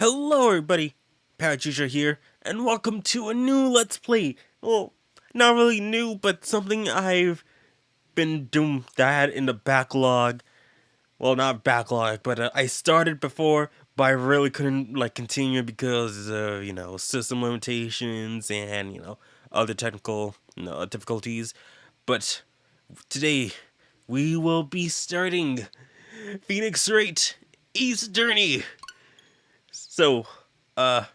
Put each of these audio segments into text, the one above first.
Hello everybody, Parachuter here, and welcome to a new Let's Play. Well, not really new, but something I've been doing that I had in the backlog. Well, not backlog, but I started before, but I really couldn't continue because system limitations and other technical difficulties. But today we will be starting Phoenix Wright Ace Journey. So, a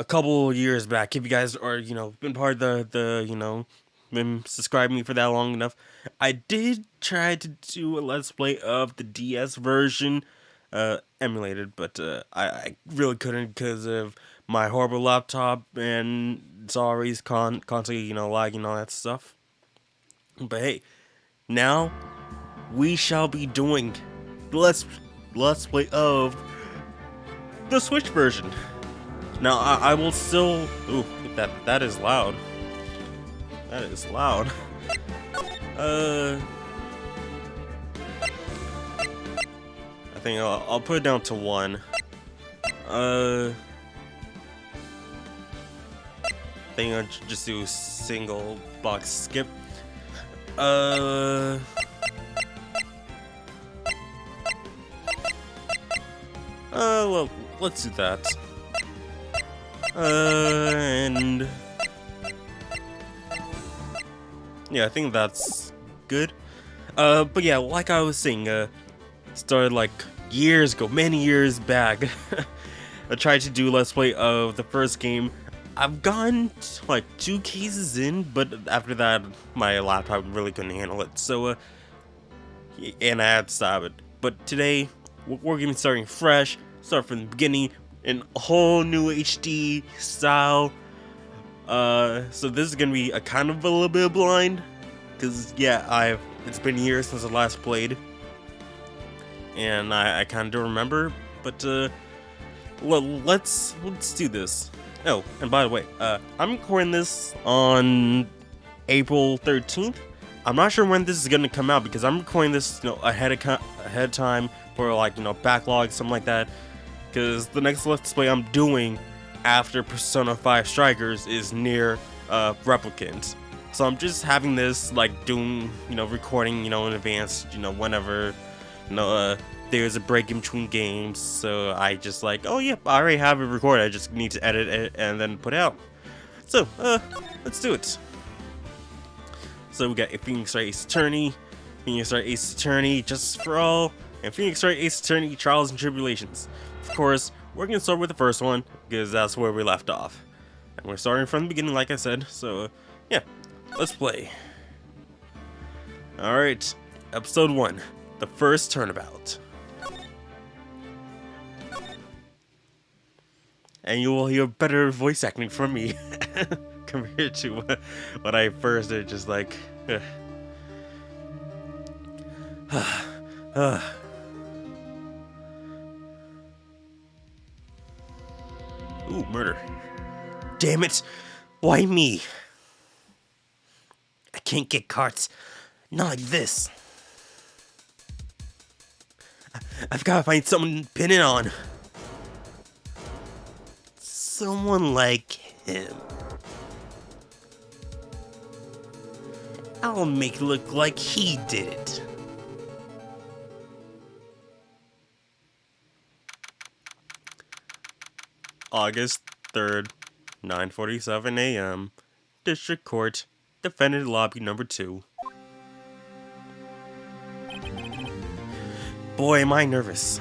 couple years back, if you guys are, been part of been subscribing me for that long enough, I did try to do a Let's Play of the DS version, emulated, but, I really couldn't because of my horrible laptop, and it's always constantly, lagging and all that stuff. But hey, now, we shall be doing the Let's Play of the Switch version. Now I will still. Ooh, that is loud. That is loud. I think I'll put it down to 1. I think I'll just do single box skip. Well, let's do that. And yeah, I think that's good. But yeah, like I was saying, started like years ago, many years back. I tried to do Let's Play of the first game. I've gotten like 2 cases in, but after that, my laptop really couldn't handle it. So, and I had to stop it. But today, we're gonna be starting fresh, start from the beginning, in a whole new HD style. So this is gonna be a kind of a little bit blind, because yeah, it's been years since I last played, and I kind of don't remember. But well, let's do this. Oh, and by the way, I'm recording this on April 13th. I'm not sure when this is gonna come out because I'm recording this, ahead of time for backlog, something like that. Because the next Let's Play I'm doing after Persona 5 Strikers is near Replicant. So I'm just having this doing recording in advance, whenever there's a break in between games. So I just oh yeah, I already have it recorded, I just need to edit it and then put it out. So let's do it. So we got a Phoenix Wright Ace Attorney, Phoenix Wright Ace Attorney Justice for All, and Phoenix Wright Ace Attorney Trials and Tribulations. Of course, we're gonna start with the first one because that's where we left off, and we're starting from the beginning, like I said. So yeah, let's play. All right, episode 1, the first turnabout, and you will hear better voice acting from me compared to what I first did. Just Ooh, murder. Damn it! Why me? I can't get carts. Not like this. I've gotta find someone to pin it on. Someone like him. I'll make it look like he did it. August 3rd, 9:47 a.m. District Court, Defendant Lobby number 2. Boy, am I nervous.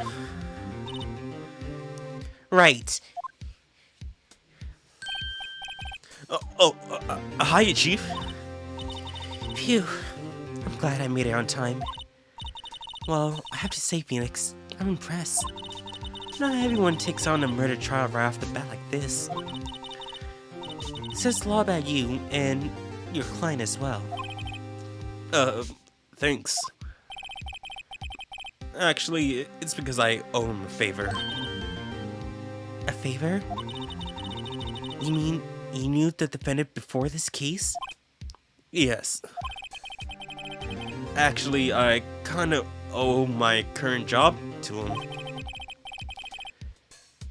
Right. Hiya, Chief. Phew. I'm glad I made it on time. Well, I have to say, Phoenix, I'm impressed. Not everyone takes on a murder trial right off the bat like this. It says a lot about you and your client as well. Thanks. Actually, it's because I owe him a favor. A favor? You mean you knew the defendant before this case? Yes. Actually, I kinda owe my current job to him.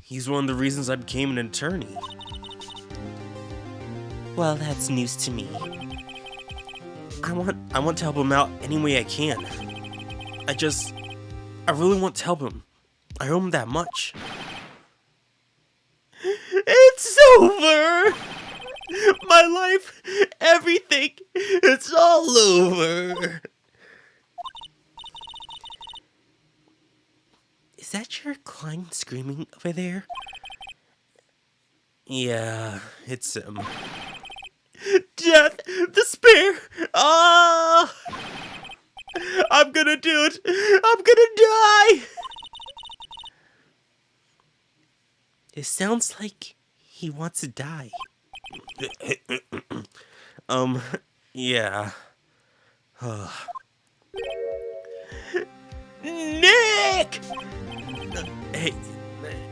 He's one of the reasons I became an attorney. Well, that's news to me. I want to help him out any way I can. I really want to help him. I owe him that much. It's over! My life, everything, it's all over. Is that your client screaming over there? Yeah, it's him. Death, despair, ah! I'm gonna do it! I'm gonna die! It sounds like he wants to die. Yeah. Nick!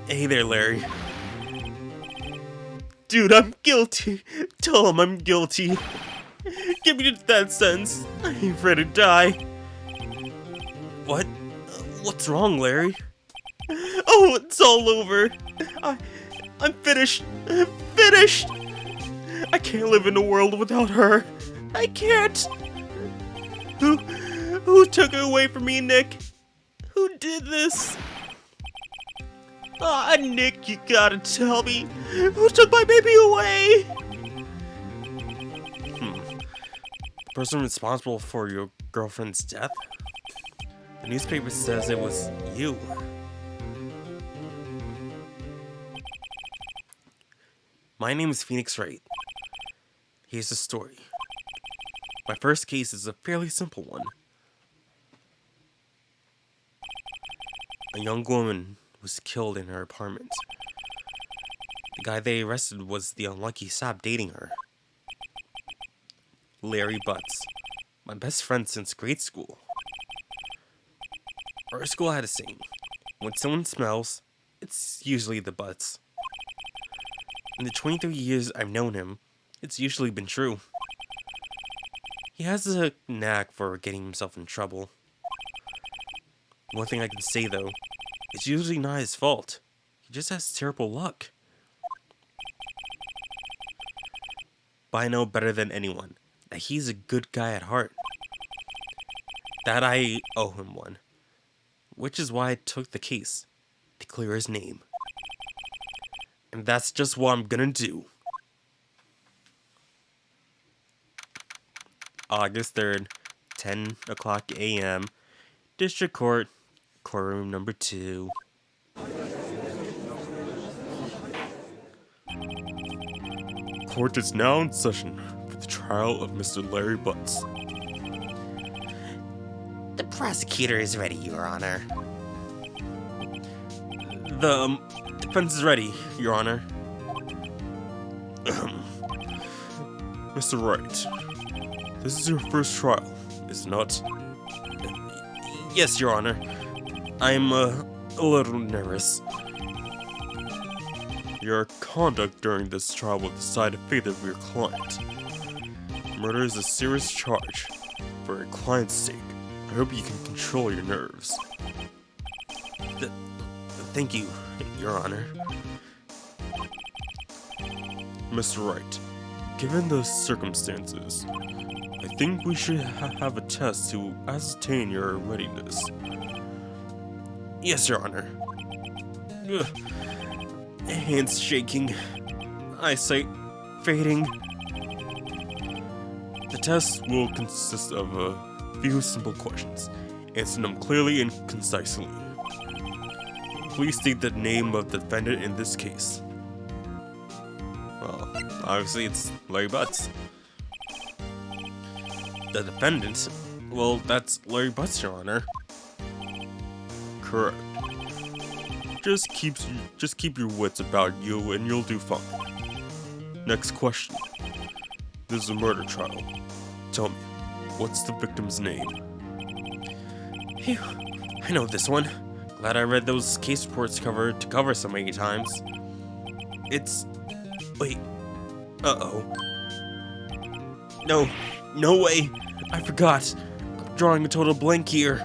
Hey there, Larry. Dude, I'm guilty. Tell him I'm guilty. Give me that sentence. I ain't ready to die. What? What's wrong, Larry? Oh, it's all over. I'm finished. I'm finished. I can't live in a world without her. I can't. Who took her away from me, Nick? Who did this? Ah, Nick, you gotta tell me. Who took my baby away? The person responsible for your girlfriend's death? The newspaper says it was you. My name is Phoenix Wright. Here's the story. My first case is a fairly simple one. A young woman was killed in her apartment. The guy they arrested was the unlucky stop dating her. Larry Butts, my best friend since grade school. Our school had a saying, when someone smells, it's usually the Butts. In the 23 years I've known him, it's usually been true. He has a knack for getting himself in trouble. One thing I can say though, it's usually not his fault. He just has terrible luck. But I know better than anyone that he's a good guy at heart. That I owe him one. Which is why I took the case, to clear his name. And that's just what I'm gonna do. August 3rd, 10 o'clock a.m. District Court, courtroom number 2. Court is now in session for the trial of Mr. Larry Butts. The prosecutor is ready, Your Honor. The defense is ready, Your Honor. Mr. Wright, this is your first trial, is it not? Yes, Your Honor. I'm a little nervous. Your conduct during this trial will decide the fate of your client. Murder is a serious charge. For your client's sake, I hope you can control your nerves. Thank you, Your Honor. Mr. Wright, given the circumstances, I think we should have a test to ascertain your readiness. Yes, Your Honor. Ugh. Hands shaking, eyesight fading. The test will consist of a few simple questions. Answer them clearly and concisely. Please state the name of the defendant in this case. Well, obviously it's Larry Butts. The defendant? Well, that's Larry Butts, Your Honor. Correct. Just keep your wits about you and you'll do fine. Next question. This is a murder trial. Tell me, what's the victim's name? Phew, I know this one. Glad I read those case reports cover to cover so many times. It's... Wait. Uh-oh. No way. I forgot. I'm drawing a total blank here.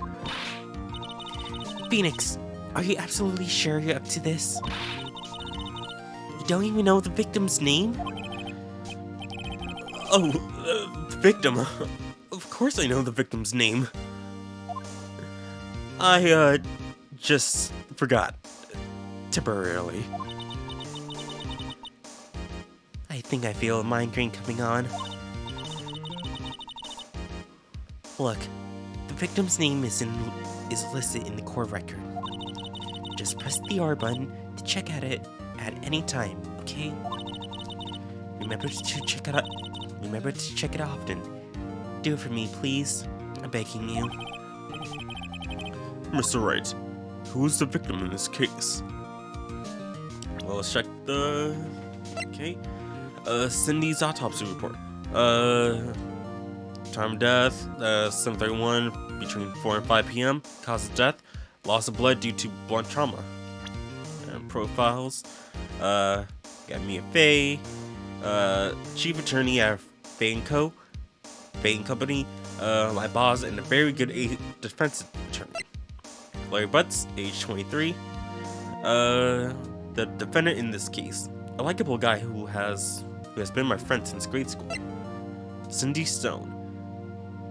Phoenix, are you absolutely sure you're up to this? don't even know the victim's name? Oh, the victim. Of course I know the victim's name. I, just forgot. Temporarily. I think I feel a migraine coming on. Look, the victim's name is listed in the court record. Just press the R button to check at it at any time, okay? Remember to check it out. Remember to check it often. Do it for me, please. I'm begging you. Mr. Wright, who is the victim in this case? Well, let's check the... Okay. Cindy's autopsy report. Time of death, 7:31, between 4 and 5 p.m. Cause of death, loss of blood due to blunt trauma. And profiles, got me and Faye, chief attorney at Faye & Co. Faye & Company, my boss, and a very good defense attorney. Larry Butts, age 23. The defendant in this case, a likable guy who has been my friend since grade school. Cindy Stone.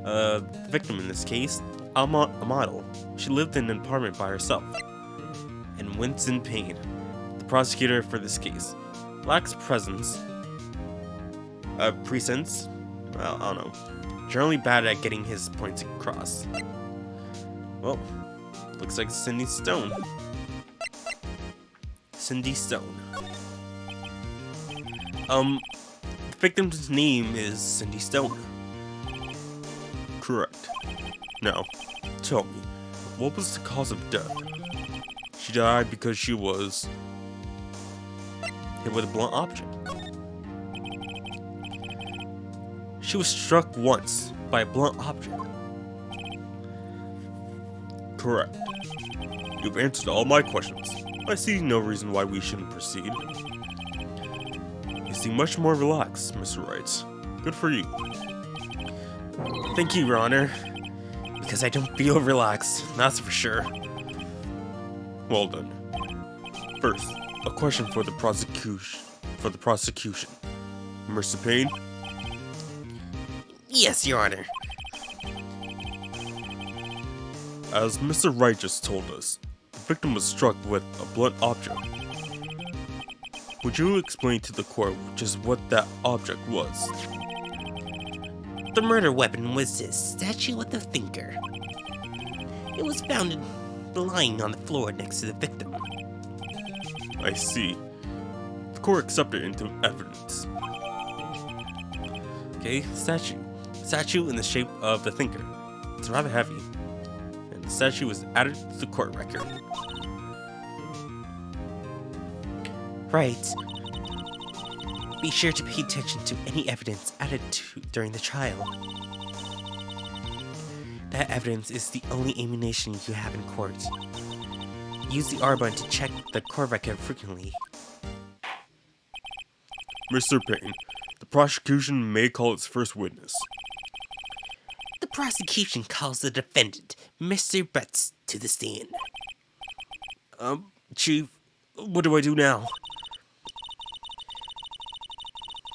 The victim in this case, a model. She lived in an apartment by herself. And Winston Payne, the prosecutor for this case, lacks presence. Presence? Well, I don't know. Generally bad at getting his points across. Well, looks like Cindy Stone. Cindy Stone. The victim's name is Cindy Stone. Correct. Now, tell me, what was the cause of death? She died because she was hit with a blunt object. She was struck once by a blunt object. Correct. You've answered all my questions. I see no reason why we shouldn't proceed. You seem much more relaxed, Mr. Wright. Good for you. Thank you, Your Honor. Because I don't feel relaxed, that's for sure. Well done. First, a question for the prosecution. Mr. Payne? Yes, Your Honor. As Mr. Wright just told us, the victim was struck with a blunt object. Would you explain to the court just what that object was? The murder weapon was this statue with a thinker. It was found lying on the floor next to the victim. I see. The court accepted it into evidence. Okay, statue. Statue in the shape of the thinker. It's rather heavy. And the statue was added to the court record. Right. Be sure to pay attention to any evidence added during the trial. That evidence is the only ammunition you have in court. Use the R button to check the court record frequently. Mr. Payne, the prosecution may call its first witness. The prosecution calls the defendant, Mr. Butts, to the stand. Chief, what do I do now?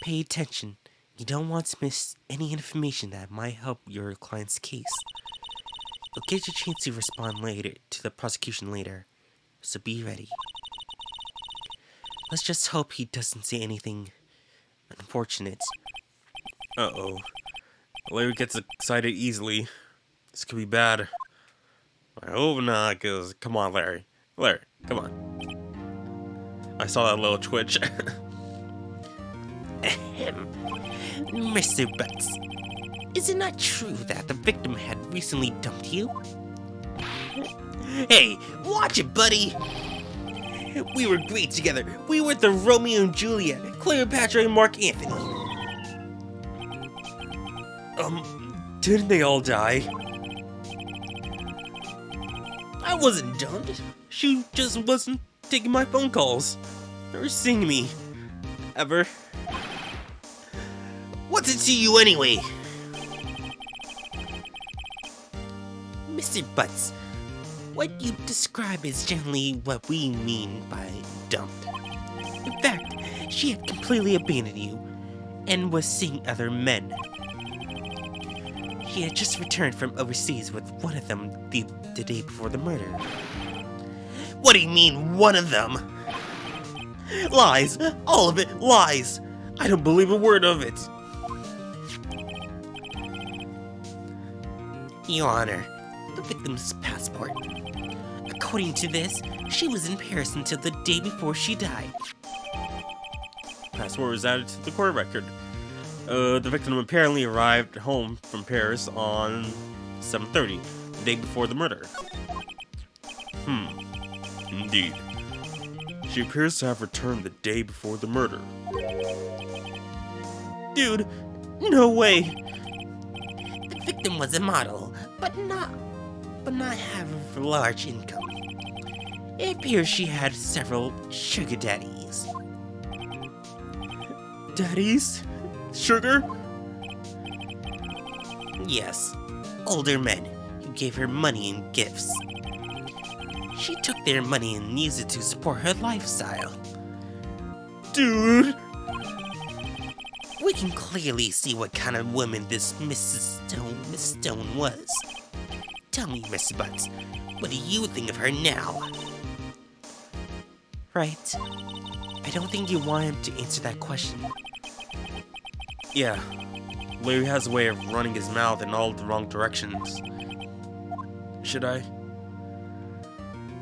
Pay attention. You don't want to miss any information that might help your client's case. You'll get your chance to respond later to the prosecution later, so be ready. Let's just hope he doesn't say anything unfortunate. Uh-oh. Larry gets excited easily. This could be bad. I hope not, because come on, Larry. Larry, come on. I saw that little twitch. Mr. Butts, is it not true that the victim had recently dumped you? Hey, watch it, buddy! We were great together. We were the Romeo and Juliet, Cleopatra and Mark Anthony. Didn't they all die? I wasn't dumped. She just wasn't taking my phone calls. Or seeing me. Ever. What's it to you anyway? Mr. Butts, what you describe is generally what we mean by dumped. In fact, she had completely abandoned you and was seeing other men. She had just returned from overseas with one of them the day before the murder. What do you mean, one of them? Lies! All of it lies! I don't believe a word of it! Your Honor, the victim's passport. According to this, she was in Paris until the day before she died. Passport was added to the court record. The victim apparently arrived home from Paris on 7:30, the day before the murder. Indeed. She appears to have returned the day before the murder. Dude, no way! The victim was a model, but not having a large income. It appears she had several sugar daddies. Daddies? Sugar? Yes, older men who gave her money and gifts. She took their money and used it to support her lifestyle. Dude! We can clearly see what kind of woman this Miss Stone was. Tell me, Mr. Butts, what do you think of her now? Right. I don't think you want him to answer that question. Yeah. Larry has a way of running his mouth in all the wrong directions. Should I?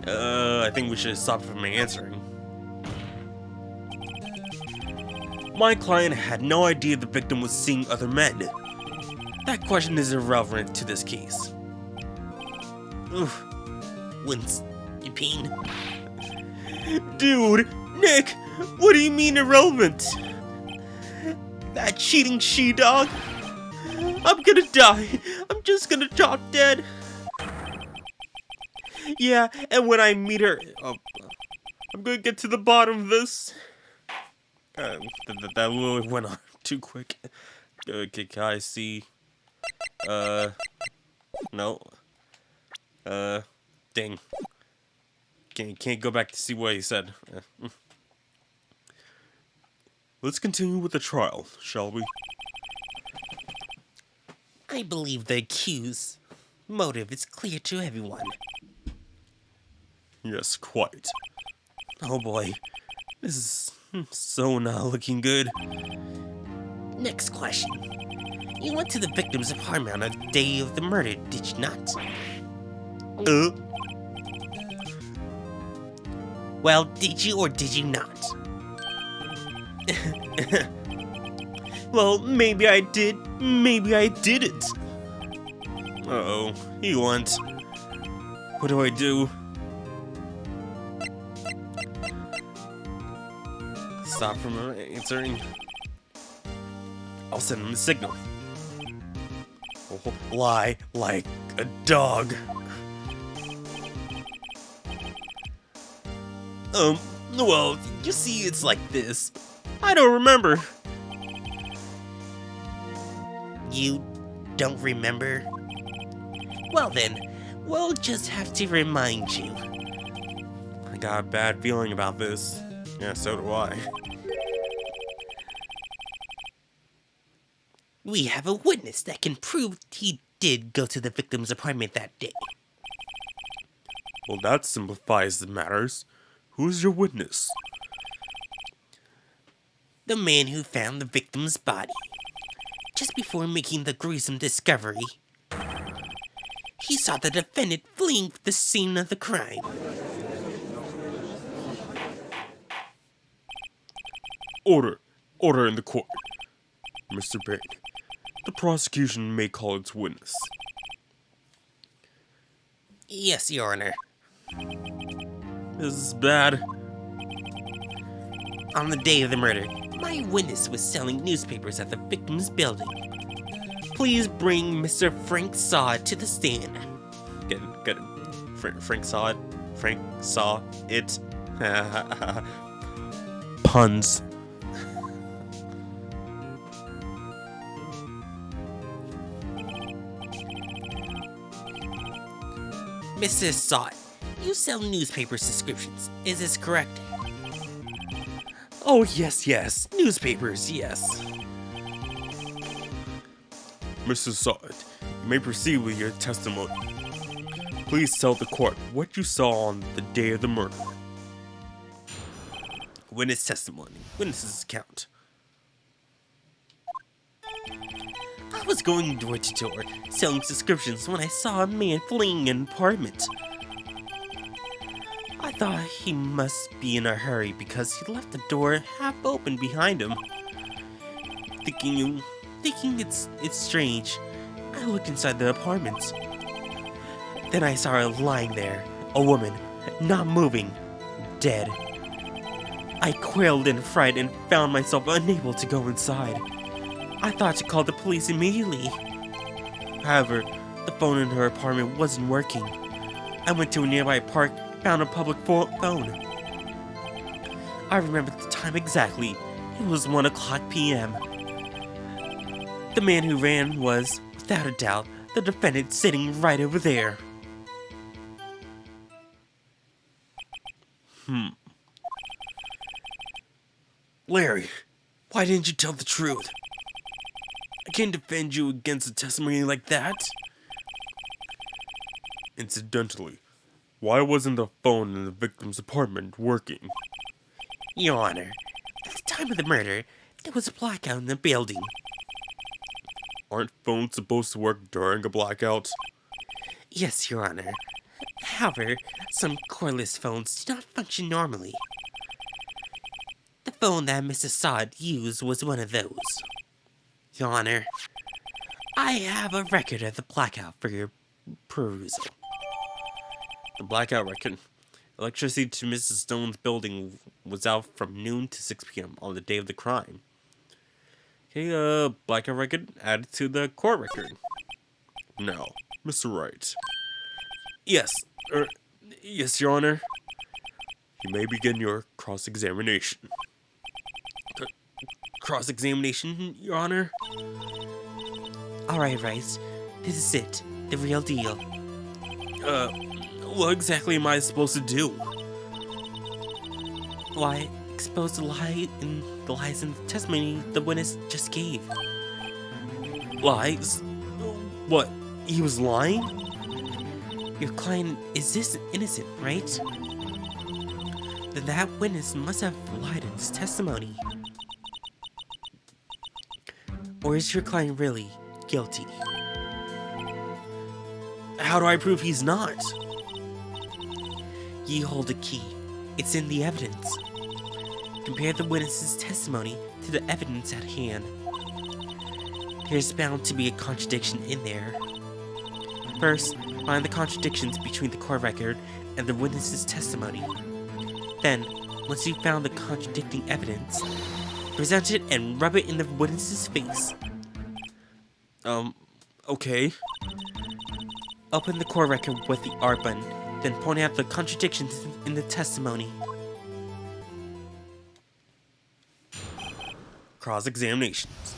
I think we should stop from answering. My client had no idea the victim was seeing other men. That question is irrelevant to this case. Oof. Wins. You peen. Dude! Nick! What do you mean irrelevant? That cheating she-dog? I'm gonna die! I'm just gonna drop dead! Yeah, and when I meet her... I'm gonna get to the bottom of this. That really went on too quick. Okay, can I see... No. Dang. Can't go back to see what he said. Let's continue with the trial, shall we? I believe the accused's motive is clear to everyone. Yes, quite. Oh boy. This is so not looking good. Next question. You went to the victim's apartment on the day of the murder, did you not? Well, did you or did you not? Well, maybe I did, maybe I didn't. Uh-oh, he went. What do I do? Stop from answering. I'll send him a signal. Oh, lie like a dog. Well, you see, it's like this. I don't remember. You don't remember? Well then, we'll just have to remind you. I got a bad feeling about this. Yeah, so do I. We have a witness that can prove he did go to the victim's apartment that day. Well, that simplifies the matters. Who's your witness? The man who found the victim's body. Just before making the gruesome discovery, he saw the defendant fleeing the scene of the crime. Order. Order in the court. Mr. Bain, the prosecution may call its witness. Yes, Your Honor. This is bad. On the day of the murder, my witness was selling newspapers at the victim's building. Please bring Mr. Frank Saw to the stand. Get it. Frank saw it. Frank saw it. Puns. Mrs. Saw, you sell newspaper subscriptions, is this correct? Oh, yes, yes. Newspapers, yes. Mr. Sod, you may proceed with your testimony. Please tell the court what you saw on the day of the murder. Witness testimony. Witness's account. I was going door to door, selling subscriptions when I saw a man fleeing an apartment. I thought he must be in a hurry because he left the door half open behind him. Thinking it's strange, I looked inside the apartment. Then I saw her lying there, a woman, not moving, dead. I quailed in fright and found myself unable to go inside. I thought to call the police immediately. However, the phone in her apartment wasn't working. I went to a nearby park, found a public phone. I remember the time exactly. It was 1:00 p.m. The man who ran was, without a doubt, the defendant sitting right over there. Larry, why didn't you tell the truth? I can't defend you against a testimony like that. Incidentally, why wasn't the phone in the victim's apartment working? Your Honor, at the time of the murder, there was a blackout in the building. Aren't phones supposed to work during a blackout? Yes, Your Honor. However, some cordless phones do not function normally. The phone that Mr. Sod used was one of those. Your Honor, I have a record of the blackout for your perusal. The blackout record. Electricity to Mrs. Stone's building was out from noon to 6 p.m. on the day of the crime. Okay, blackout record added to the court record. Now, Mr. Wright. Yes, yes, Your Honor. You may begin your cross-examination. Cross-examination, Your Honor? Alright, Rice. This is it. The real deal. What exactly am I supposed to do? Why, expose the lies in the testimony the witness just gave. Lies? What? He was lying? Your client is this innocent, right? Then that witness must have lied in his testimony. Or is your client really guilty? How do I prove he's not? You hold a key. It's in the evidence. Compare the witness's testimony to the evidence at hand. There's bound to be a contradiction in there. First, find the contradictions between the court record and the witness's testimony. Then, once you've found the contradicting evidence, present it and rub it in the witness's face. Okay. Open the court record with the R button, then point out the contradictions in the testimony. Cross-examinations.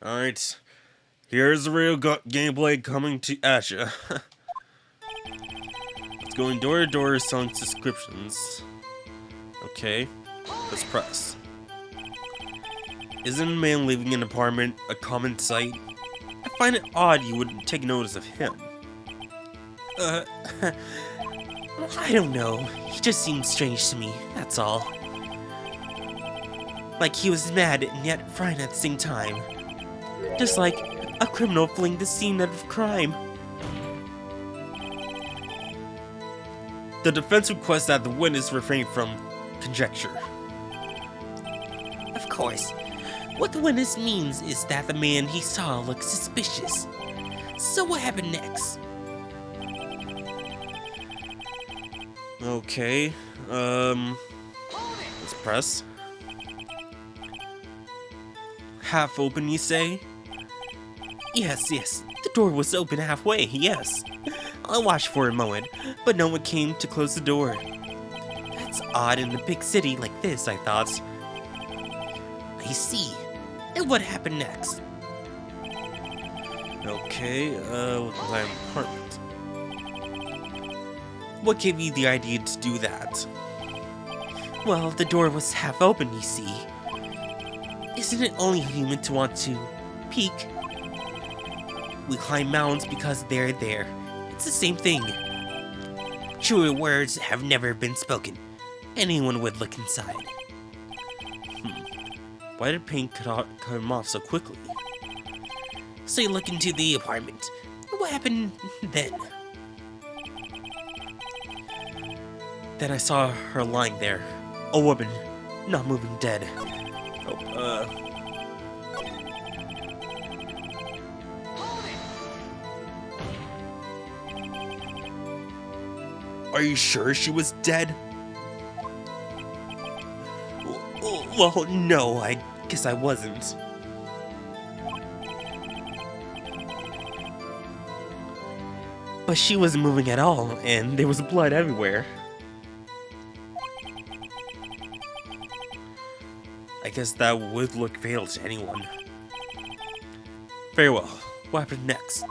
Alright. Here's the real gameplay coming to Asha. It's going door to door selling subscriptions. Okay. Let's press. Isn't a man leaving an apartment a common sight? I find it odd you wouldn't take notice of him. I don't know. He just seemed strange to me, that's all. Like he was mad and yet frightened at the same time. Just like a criminal fleeing the scene of crime. The defense requests that the witness refrain from conjecture. Of course. What the witness means is that the man he saw looked suspicious. So what happened next? Okay, let's press. Half open, you say? Yes, the door was open halfway, yes. I watched for a moment, but no one came to close the door. That's odd in a big city like this, I thought. I see. And what happened next? Okay, look at my apartment. What gave you the idea to do that? Well, the door was half open, you see. Isn't it only human to want to peek? We climb mountains because they're there. It's the same thing. Truer words have never been spoken. Anyone would look inside. Why did Pain cut him off so quickly? So you look into the apartment. What happened then? Then I saw her lying there. A woman, not moving, dead. Are you sure she was dead? Well, no, I guess I wasn't. But she wasn't moving at all, and there was blood everywhere. I guess that would look fatal to anyone. Very well. What happened next?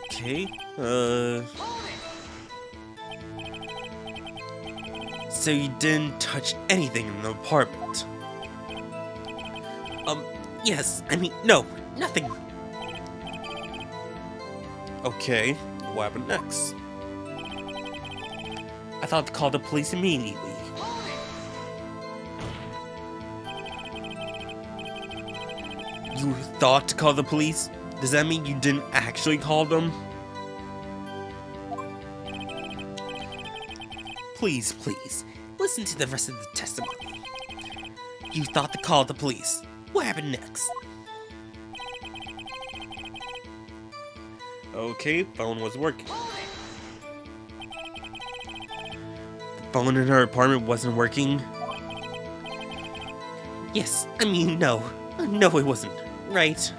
Okay, so you didn't touch anything in the apartment? Yes, I mean, no, nothing. Okay, what happened next? I thought to call the police immediately. You thought to call the police? Does that mean you didn't actually call them? Please, please, listen to the rest of the testimony. You thought to call the police. What happened next? Okay, phone was working. The phone in her apartment wasn't working? Yes, I mean, no. No, it wasn't. Right?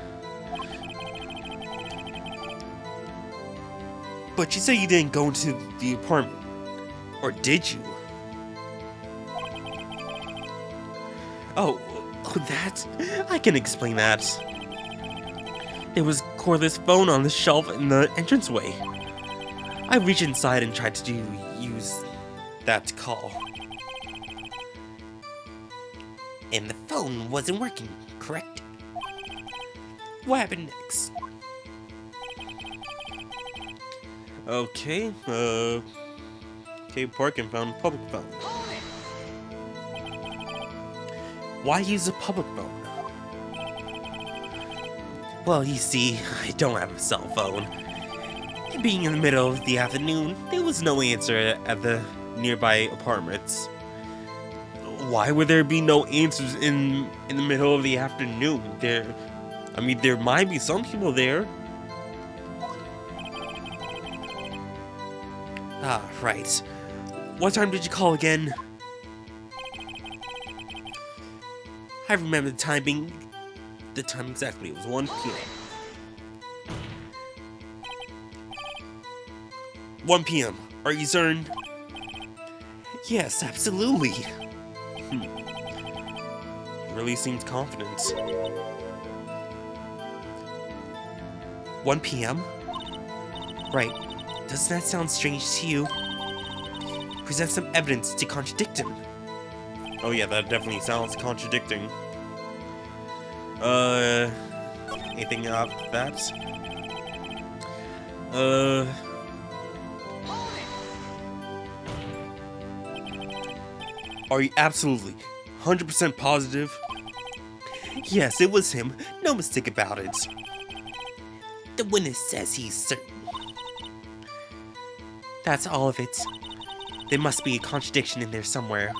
But you say you didn't go into the apartment. Or did you? Oh, that? I can explain that. There was a cordless phone on the shelf in the entranceway. I reached inside and tried to use that to call. And the phone wasn't working, correct? What happened next? Okay, Park and found public phone. Why use a public phone? Well, you see, I don't have a cell phone. Being in the middle of the afternoon, there was no answer at the nearby apartments. Why would there be no answers in the middle of the afternoon? There might be some people there. Ah, right. What time did you call again? I remember the time exactly. It was 1 p.m. 1 p.m. Are you certain? Yes, absolutely. Really seems confident. 1 p.m.? Right. Doesn't that sound strange to you? Present some evidence to contradict him. Oh yeah, that definitely sounds contradicting. Anything about that? Are you absolutely 100% positive? Yes, it was him. No mistake about it. The witness says he's certain. That's all of it. There must be a contradiction in there somewhere.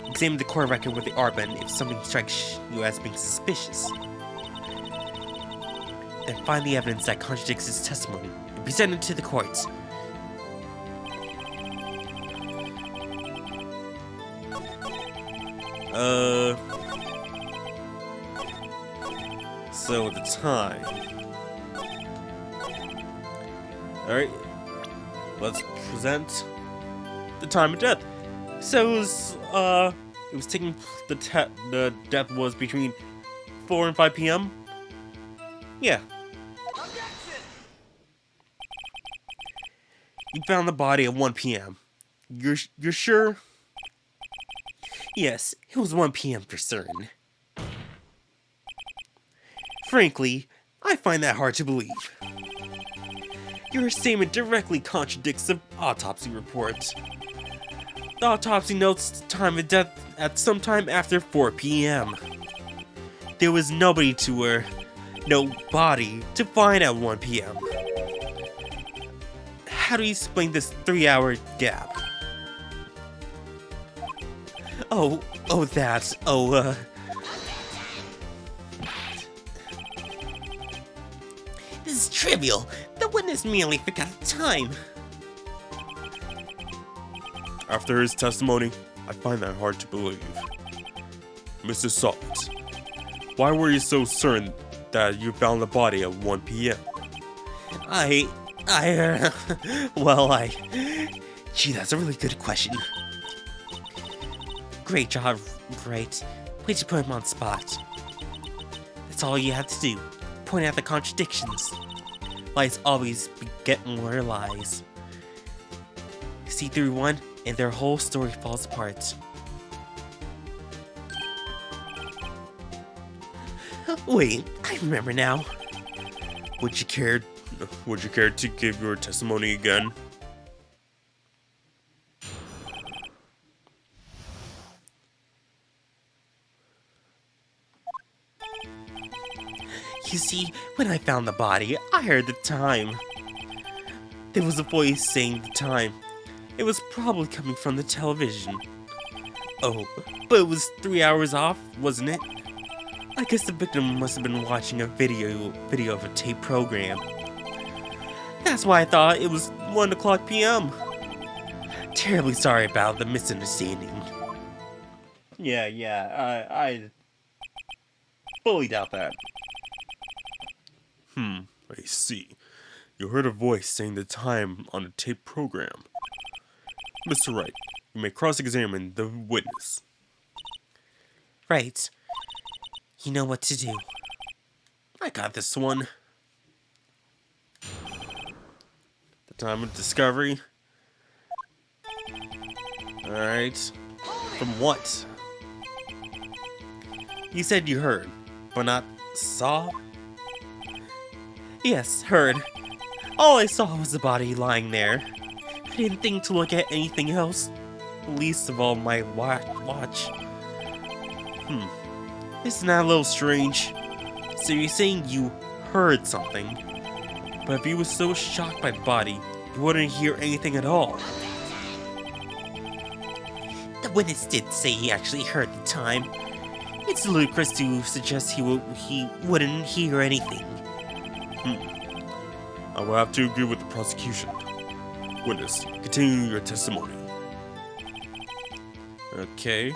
Examine the court record with the ARPA, and if something strikes you as being suspicious, then find the evidence that contradicts his testimony and present it to the courts. So the time. Alright. Let's present the time of death. So it was taking the death was between 4 and 5 p.m. Yeah. You found the body at 1 p.m. You're sure? Yes, it was 1 p.m. for certain. Frankly, I find that hard to believe. Your statement directly contradicts the autopsy report. The autopsy notes the time of death at sometime after 4 p.m. There was no body to find at 1 p.m. How do you explain this 3-hour gap? This is trivial. The witness merely forgot the time. After his testimony, I find that hard to believe. Mr. Salt, why were you so certain that you found the body at 1 p.m.? Gee, that's a really good question. Great job, Wright. Way to put him on the spot. That's all you have to do. Point out the contradictions. Lies always beget more lies. See through one, and their whole story falls apart. Wait, I remember now. Would you care to give your testimony again? You see, when I found the body, I heard the time. There was a voice saying the time. It was probably coming from the television. Oh, but it was 3 hours off, wasn't it? I guess the victim must have been watching a video of a tape program. That's why I thought it was 1 o'clock p.m. Terribly sorry about the misunderstanding. Yeah, I fully doubt that. I see. You heard a voice saying the time on a tape program. Mr. Wright, you may cross-examine the witness. Right. You know what to do. I got this one. The time of discovery. Alright. From what? You said you heard, but not saw? Yes, heard. All I saw was the body lying there. I didn't think to look at anything else. Least of all my watch. Isn't that a little strange? So you're saying you heard something, but if you were so shocked by the body, you wouldn't hear anything at all. The witness did say he actually heard the time. It's ludicrous to suggest he wouldn't hear anything. I will have to agree with the prosecution. Witness, continue your testimony. Okay.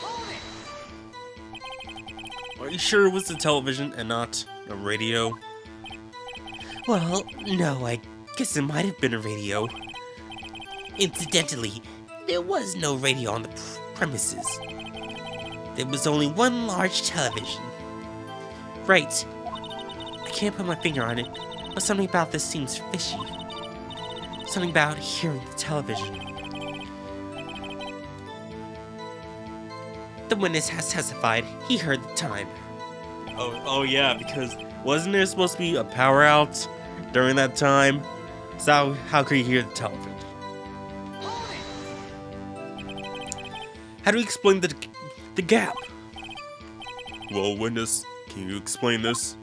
Are you sure it was the television and not a radio? Well, no, I guess it might have been a radio. Incidentally, there was no radio on the premises. There was only one large television. Right. I can't put my finger on it, but something about this seems fishy. Something about hearing the television. The witness has testified he heard the time. Oh yeah, because wasn't there supposed to be a power out during that time? So how could you hear the television? How do you explain the gap? Well, witness, can you explain this?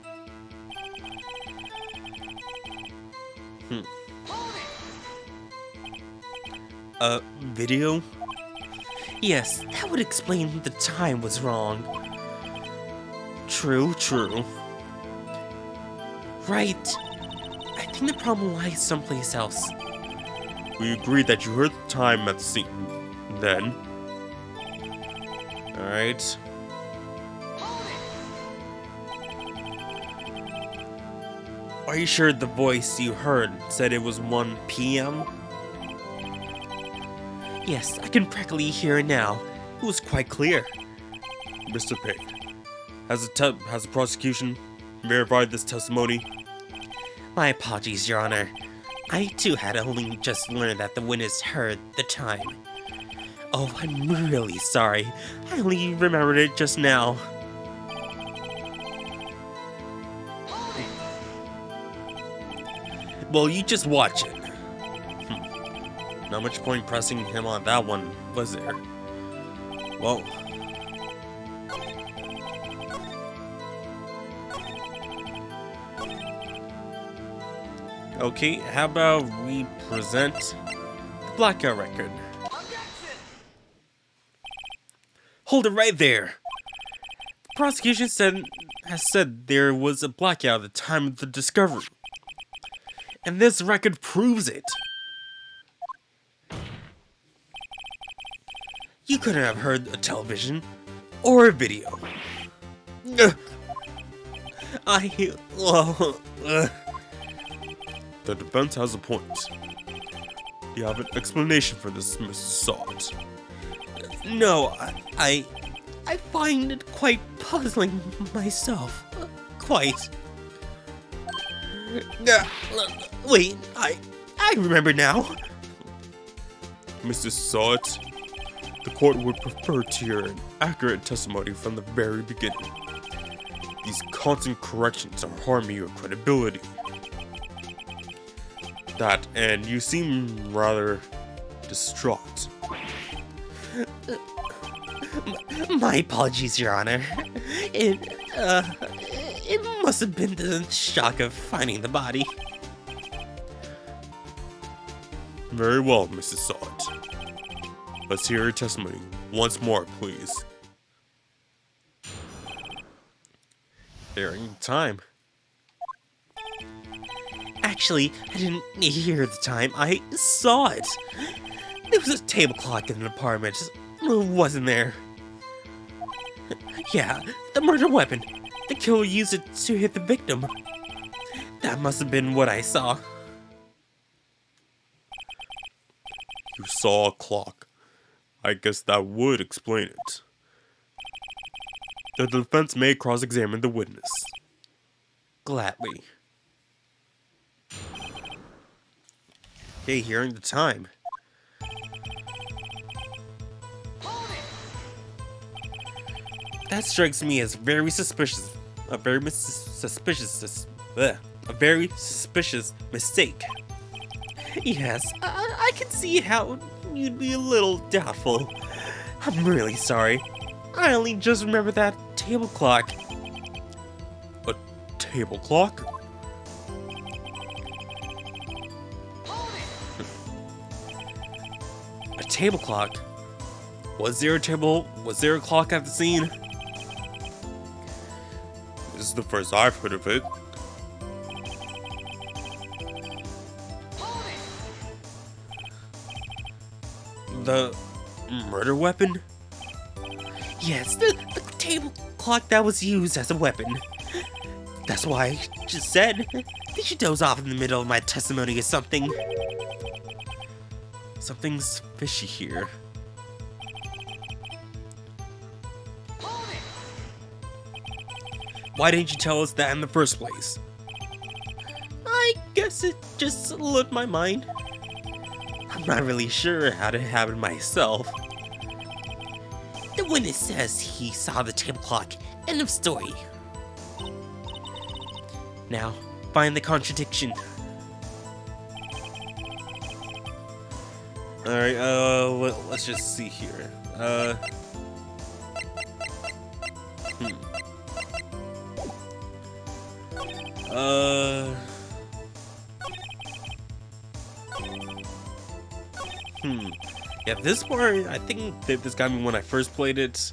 Video? Yes, that would explain the time was wrong. True. Right. I think the problem lies someplace else. We agreed that you heard the time at the scene. Then? Alright. Are you sure the voice you heard said it was 1 p.m.? Yes, I can practically hear it now. It was quite clear. Mr. Pate, has the prosecution verified this testimony? My apologies, Your Honor. I too had only just learned that the witness heard the time. Oh, I'm really sorry. I only remembered it just now. Well, you just watch it. Not much point pressing him on that one, was there? Well... Okay, how about we present the blackout record? Hold it right there! The prosecution has said there was a blackout at the time of the discovery. And this record proves it. You couldn't have heard a television or a video. The defense has a point. Do you have an explanation for this, Mrs. Salt? No, I find it quite puzzling myself. Quite. Wait, I remember now. Mrs. Salt, the court would prefer to hear an accurate testimony from the very beginning. These constant corrections are harming your credibility. That, and you seem rather distraught. My apologies, Your Honor. It must have been the shock of finding the body. Very well, Mrs. Salt. Let's hear your testimony once more, please. During time. Actually, I didn't hear the time, I saw it. There was a table clock in an apartment, wasn't there? Yeah, the murder weapon. The killer used it to hit the victim. That must have been what I saw. You saw a clock. I guess that would explain it. The defense may cross-examine the witness. Gladly. Okay, hearing the time. That strikes me as very suspicious. A very suspicious mistake. Yes, I can see how you'd be a little doubtful. I'm really sorry. I only just remember that table clock. A table clock? A table clock? Was there a clock at the scene? This is the first I've heard of it. The murder weapon? Yes, the table clock that was used as a weapon. That's why I just said, did you doze off in the middle of my testimony or something? Something's fishy here. Why didn't you tell us that in the first place? I guess it just slipped my mind. I'm not really sure how it happened myself. The witness says he saw the table clock. End of story. Now, find the contradiction. Alright, let's just see here. Yeah, this part, I think this got me when I first played it.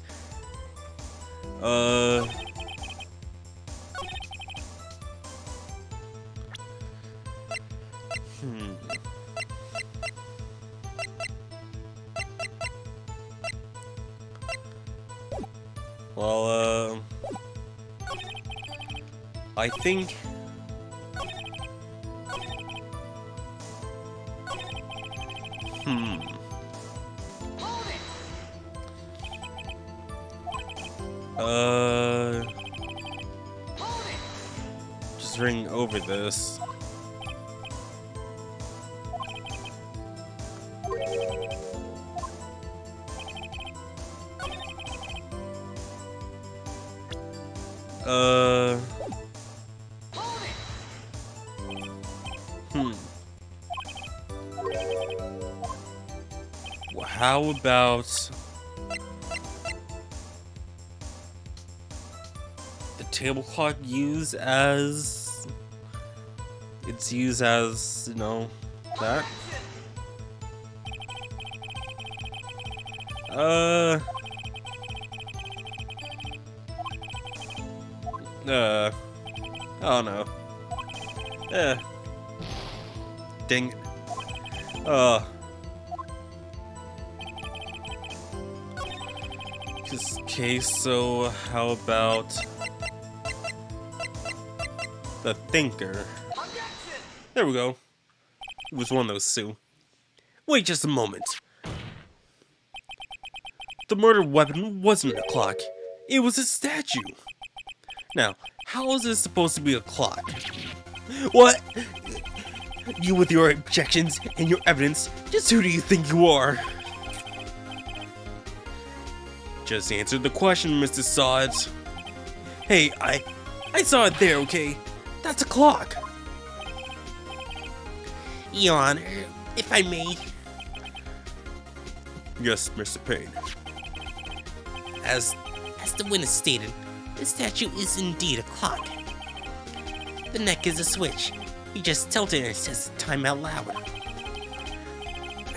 Well, I think... Just ring over this. Hmm. Well, how about the table clock used as you know, that? I don't know. Dang it. Okay, so how about the thinker? There we go. It was one of those two. Wait just a moment. The murder weapon wasn't a clock. It was a statue. Now, how is this supposed to be a clock? What? You with your objections and your evidence, just who do you think you are? Just answer the question, Mr. Sods. Hey, I saw it there, okay? That's a clock. Your Honor, if I may, Yes, Mr. Payne. as the witness stated, the statue is indeed a clock. The neck is a switch. You just tilt it and it says time out loud.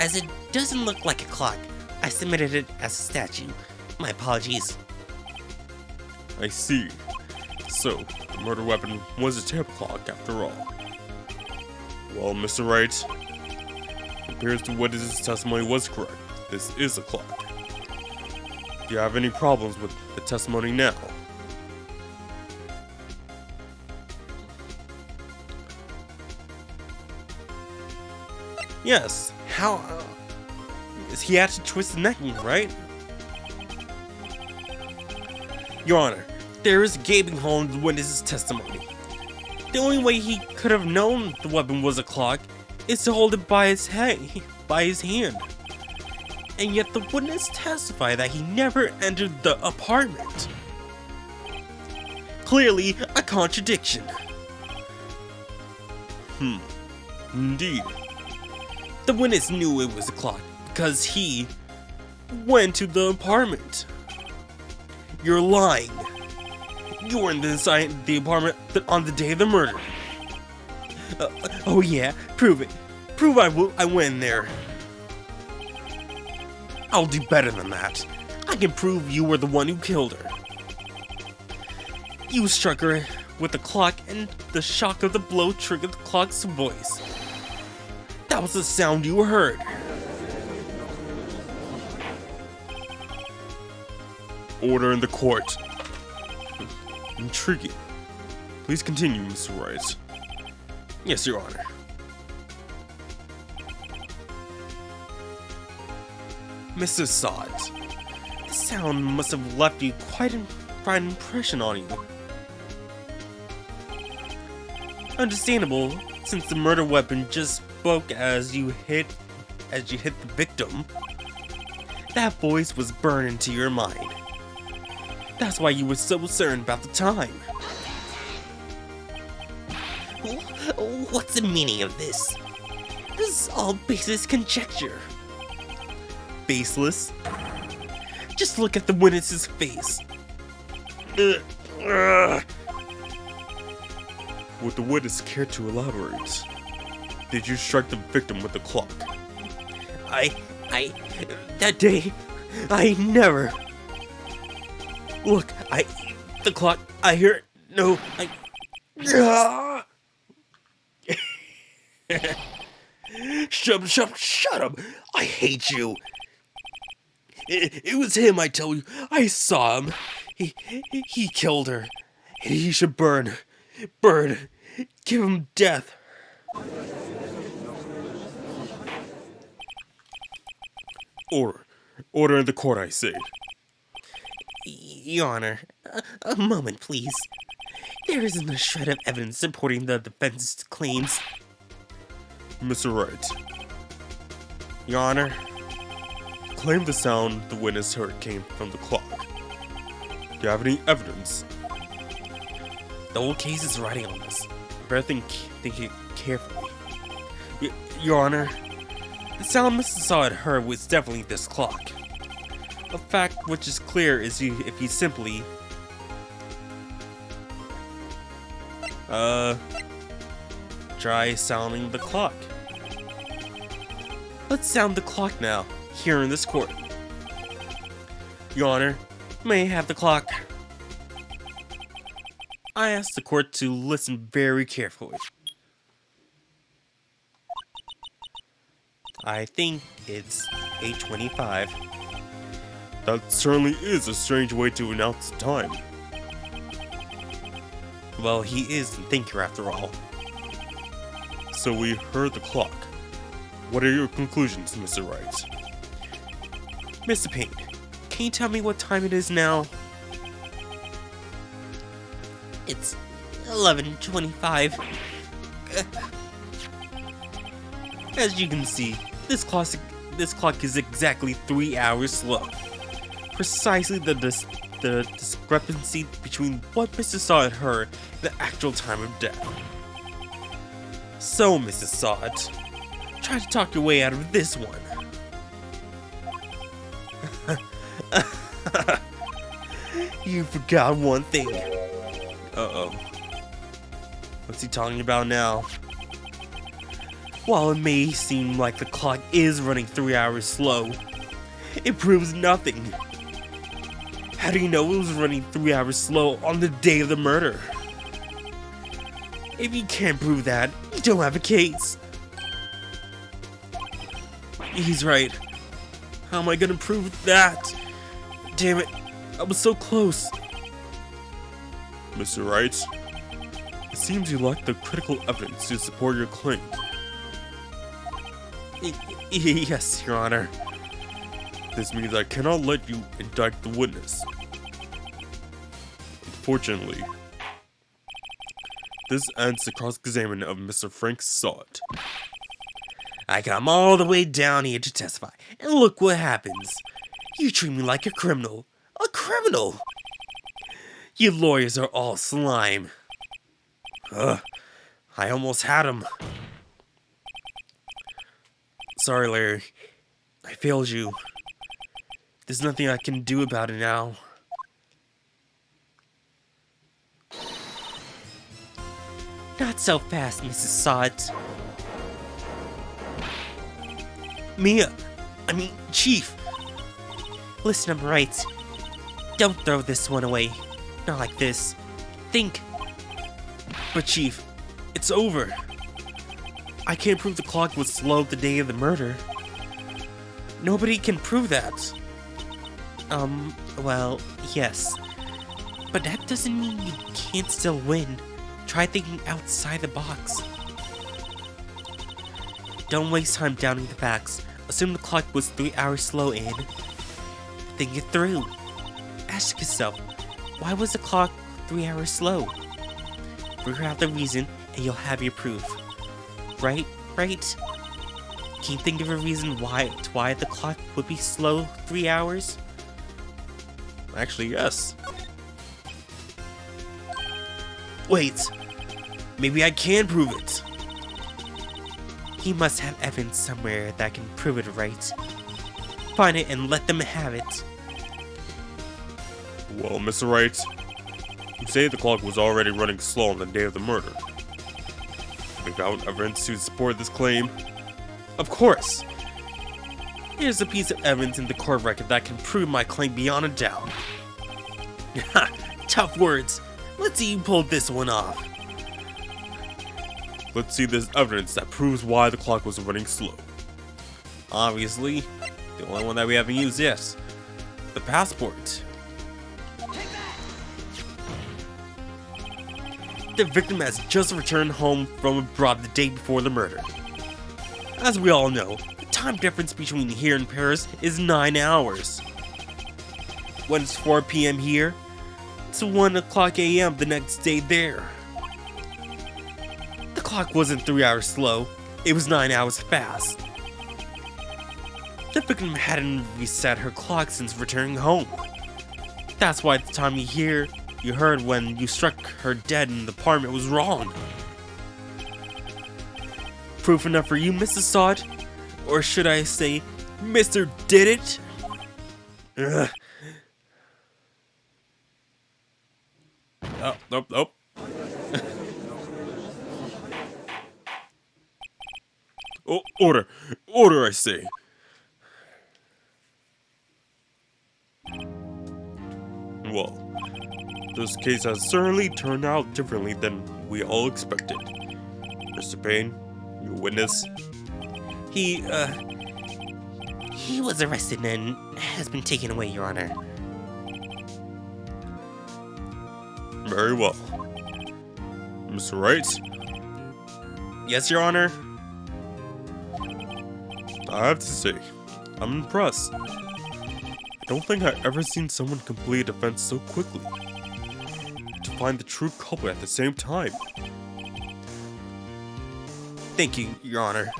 As it doesn't look like a clock, I submitted it as a statue. My apologies. I see. So, the murder weapon was a table clock after all. Well, Mr. Wright, it appears the witness's testimony was correct. This is a clock. Do you have any problems with the testimony now? Yes. How? He had to twist the neck, right? Your Honor, there is a gaping hole in the witness's testimony. The only way he could have known the weapon was a clock is to hold it by his hand. And yet the witness testified that he never entered the apartment. Clearly a contradiction. Indeed. The witness knew it was a clock because he went to the apartment. You're lying. You weren't inside the apartment on the day of the murder. Oh yeah, prove it. Prove I went in there. I'll do better than that. I can prove you were the one who killed her. You struck her with the clock and the shock of the blow triggered the clock's voice. That was the sound you heard. Order in the court. Intriguing. Please continue, Mr. Wright. Yes, Your Honor. Mr. Sods, the sound must have left you quite an impression on you. Understandable, since the murder weapon just spoke as you hit the victim. That voice was burned into your mind. That's why you were so certain about the time. What's the meaning of this? This is all baseless conjecture. Baseless? Just look at the witness's face. Would the witness care to elaborate? Did you strike the victim with the clock? That day, I never. Look, the clock, I hear it. No, Shut up! I hate you! It was him, I tell you. I saw him. He killed her. And he should burn. Burn. Give him death. Order in the court, I say. Your Honor, a moment, please. There isn't a shred of evidence supporting the defense's claims. Mr. Wright. Your Honor, claim the sound the witness heard came from the clock. Do you have any evidence The whole case is riding on this. Better think it carefully. Your Honor, the sound Mrs. Saw had heard was definitely this clock. A fact which is clear is if you simply try sounding the clock. Let's sound the clock now, here in this court. Your Honor, may I have the clock? I ask the court to listen very carefully. I think it's 8:25. That certainly is a strange way to announce the time. Well, he is the thinker after all. So we heard the clock. What are your conclusions, Mr. Wright? Mr. Payne, can you tell me what time it is now? It's 11:25. As you can see, this clock is exactly 3 hours slow. Precisely the discrepancy between what Mrs. Saw had heard and the actual time of death. So, Mrs. Sod, try to talk your way out of this one. You forgot one thing. Uh-oh. What's he talking about now? While it may seem like the clock is running 3 hours slow, it proves nothing. How do you know it was running 3 hours slow on the day of the murder? If you can't prove that, you don't have a case. He's right. How am I gonna prove that? Damn it, I was so close. Mr. Wright, it seems you lack the critical evidence to support your claim. Yes, Your Honor. This means I cannot let you indict the witness. Unfortunately, this ends the cross-examination of Mr. Frank Sod. I come all the way down here to testify, and look what happens. You treat me like a criminal. A criminal! You lawyers are all slime. Ugh, I almost had him. Sorry, Larry. I failed you. There's nothing I can do about it now. Not so fast, Mrs. Sod. Chief. Listen, I'm right. Don't throw this one away. Not like this. Think. But Chief, it's over. I can't prove the clock was slow the day of the murder. Nobody can prove that. Well, yes. But that doesn't mean you can't still win. Try thinking outside the box. Don't waste time doubting the facts. Assume the clock was 3 hours slow and think it through. Ask yourself, why was the clock 3 hours slow? Figure out the reason and you'll have your proof. Right? Can you think of a reason why the clock would be slow 3 hours? Actually, yes. Wait. Maybe I can prove it. He must have evidence somewhere that can prove it, right? Find it and let them have it. Well, Mr. Wright, you say the clock was already running slow on the day of the murder. We found evidence to support this claim. Of course. Here's a piece of evidence in the court record that can prove my claim beyond a doubt. Tough words. Let's see you pull this one off. Let's see this evidence that proves why the clock was running slow. Obviously, the only one that we haven't used yet. The passport. The victim has just returned home from abroad the day before the murder. As we all know, the time difference between here and Paris is 9 hours. When it's 4 p.m. here, it's 1 o'clock a.m. the next day there. The clock wasn't 3 hours slow, it was 9 hours fast. The victim hadn't reset her clock since returning home. That's why the time here you heard when you struck her dead in the apartment was wrong. Proof enough for you, Mrs. Sod? Or should I say, Mr. Did It? Ugh. Oh, nope, nope. Oh, order! Order, I say! Well, this case has certainly turned out differently than we all expected. Mr. Payne, you witness? He was arrested and has been taken away, Your Honor. Very well. Mr. Wright? Yes, Your Honor? I have to say, I'm impressed. I don't think I've ever seen someone complete a defense so quickly. To find the true culprit at the same time. Thank you, Your Honor.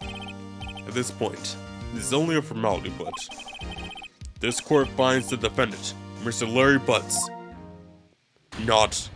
At this point, this is only a formality, but this court finds the defendant, Mr. Larry Butts, not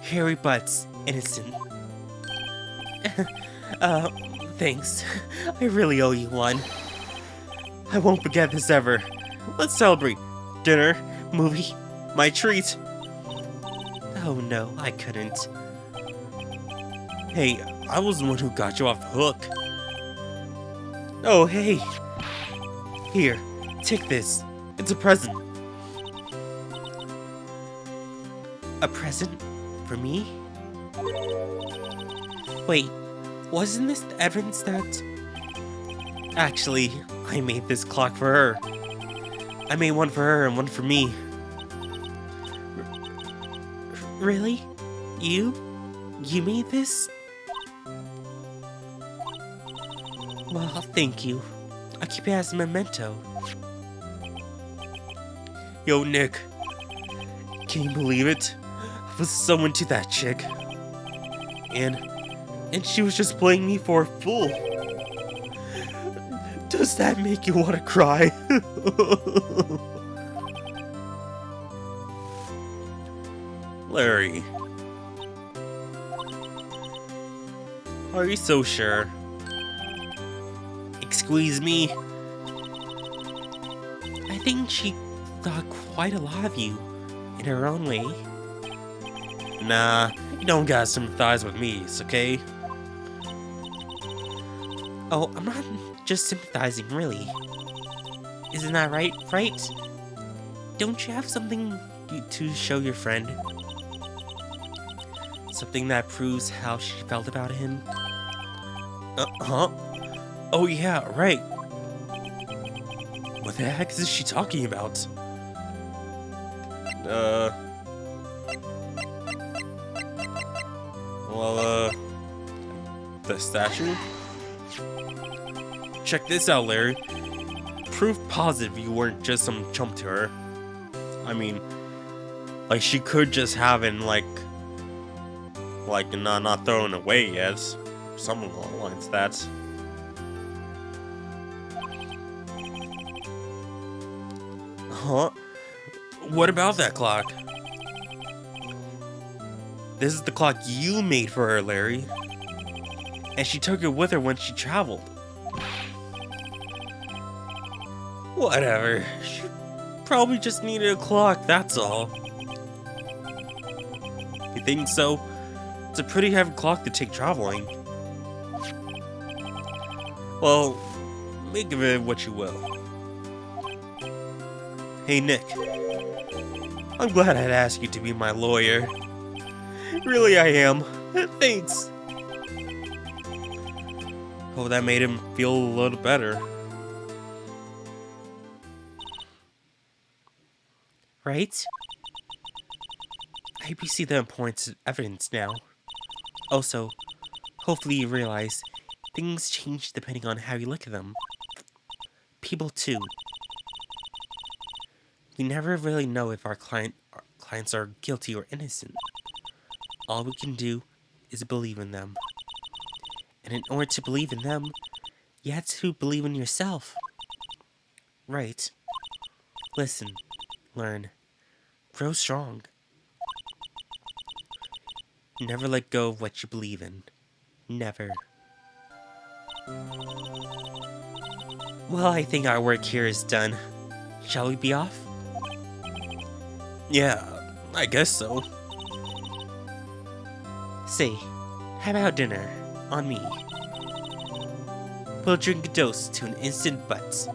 Harry Butts, innocent. Thanks. I really owe you one. I won't forget this ever. Let's celebrate. Dinner, movie, my treat. Oh no, I couldn't. Hey, I was the one who got you off the hook. Oh, hey. Here, take this. It's a present. A present? For me? Wait, wasn't this the evidence that... Actually, I made this clock for her. I made one for her and one for me. Really? You? You made this? Well, thank you. I'll keep it as a memento. Yo, Nick. Can you believe it? I was so into that chick. And she was just playing me for a fool. Does that make you want to cry? Larry. Are you so sure? Excuse me? I think she thought quite a lot of you, in her own way. Nah, you don't gotta sympathize with me, okay? Oh, I'm not just sympathizing, really. Isn't that right? Don't you have something to show your friend? Something that proves how she felt about him? Huh? Oh yeah, right. What the heck is she talking about? Well, the statue? Check this out, Larry. Proof positive you weren't just some chump to her. I mean, like, she could just have it, like not thrown away yet. Something along the lines of that. Huh? What about that clock? This is the clock you made for her, Larry. And she took it with her when she traveled. Whatever. She probably just needed a clock, that's all. You think so? It's a pretty heavy clock to take traveling. Well, make of it what you will. Hey, Nick. I'm glad I'd ask you to be my lawyer. Really, I am. Thanks. Oh, that made him feel a little better. Right? I hope you see the importance of evidence now. Also, hopefully you realize things change depending on how you look at them. People too. We never really know if our clients are guilty or innocent. All we can do is believe in them. And in order to believe in them, you have to believe in yourself. Right? Listen, learn, grow strong. Never let go of what you believe in. Never. Well, I think our work here is done. Shall we be off? Yeah, I guess so. Say, how about dinner? On me. We'll drink a toast to an instant butt.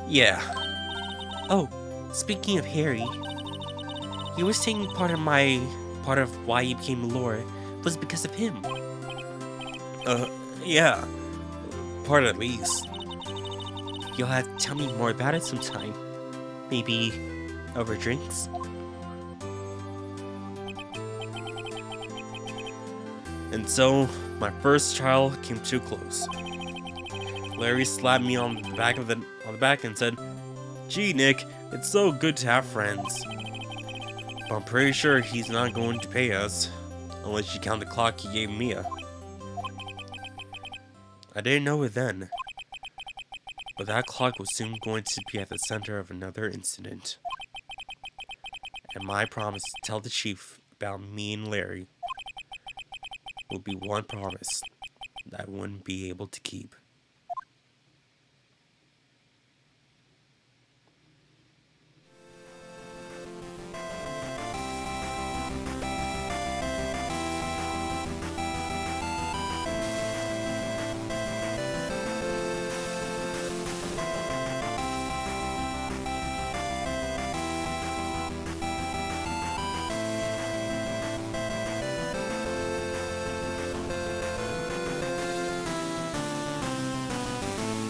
Yeah. Oh, speaking of Harry, you were saying part of why you became Laura was because of him. Yeah. Part at least. You'll have to tell me more about it sometime. Maybe over drinks? And so, my first trial came to a close. Larry slapped me on the back and said, "Gee, Nick, it's so good to have friends. But I'm pretty sure he's not going to pay us, unless you count the clock he gave Mia." I didn't know it then, but that clock was soon going to be at the center of another incident. And my promise to tell the chief about me and Larry will be one promise that I wouldn't be able to keep.